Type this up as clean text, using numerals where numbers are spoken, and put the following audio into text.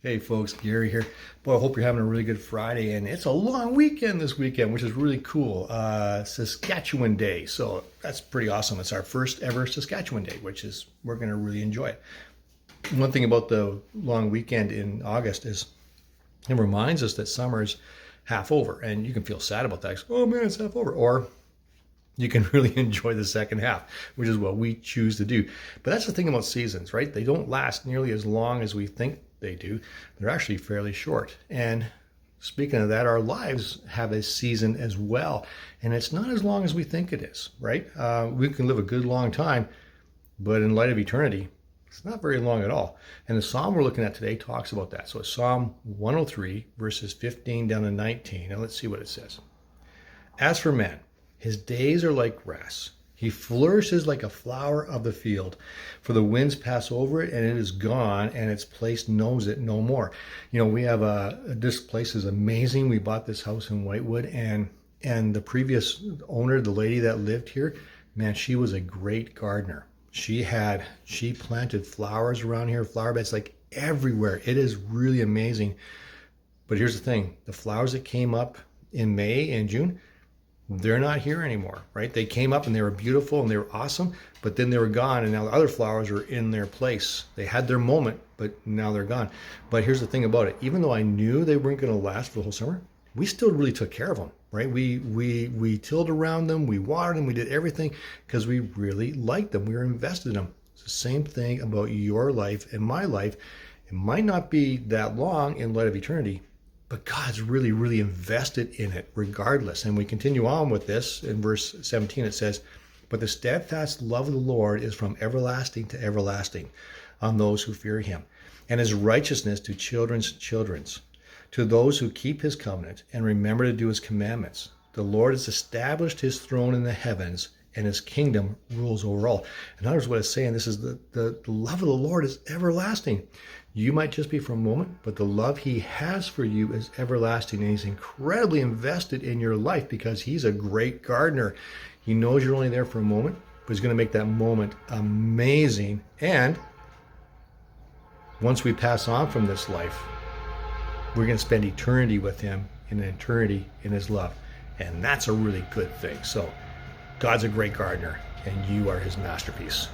Hey folks, Gary here. Boy, I hope you're having a really good Friday, and it's a long weekend this weekend, which is really cool. Saskatchewan Day, so that's pretty awesome. It's our first ever Saskatchewan Day, which is we're going to really enjoy it. One thing about the long weekend in August is it reminds us that summer's half over, and you can feel sad about that. Oh man, it's half over, or you can really enjoy the second half, which is what we choose to do. But that's the thing about seasons, right? They don't last nearly as long as we think they do. They're actually fairly short. And speaking of that, our lives have a season as well. And it's not as long as we think it is, right? We can live a good long time, but in light of eternity, it's not very long at all. And the psalm we're looking at today talks about that. So it's Psalm 103, verses 15 down to 19. Now let's see what it says. As for man, his days are like grass. He flourishes like a flower of the field, for the winds pass over it and it is gone, and its place knows it no more. You know, we have this place is amazing. We bought this house in Whitewood, and the previous owner, the lady that lived here, man, she was a great gardener. She planted flowers around here, flower beds like everywhere. It is really amazing. But here's the thing, the flowers that came up in May and June, they're not here anymore, right? They came up and they were beautiful and they were awesome, but then they were gone, and now the other flowers are in their place. They had their moment, but now they're gone. But here's the thing about it. Even though I knew they weren't going to last for the whole summer, we still really took care of them, right? We tilled around them, we watered them, we did everything because we really liked them. We were invested in them. It's the same thing about your life and my life. It might not be that long in light of eternity, but God's really, really invested in it regardless. And we continue on with this. In verse 17, it says, but the steadfast love of the Lord is from everlasting to everlasting on those who fear him, and his righteousness to children's children's, to those who keep his covenant and remember to do his commandments. The Lord has established his throne in the heavens, and his kingdom rules over all. In other words, what it's saying, this is the love of the Lord is everlasting. You might just be for a moment, but the love he has for you is everlasting, and he's incredibly invested in your life because he's a great gardener. He knows you're only there for a moment, but he's going to make that moment amazing. And once we pass on from this life, we're going to spend eternity with him, in an eternity in his love. And that's a really good thing. So God's a great gardener, and you are his masterpiece.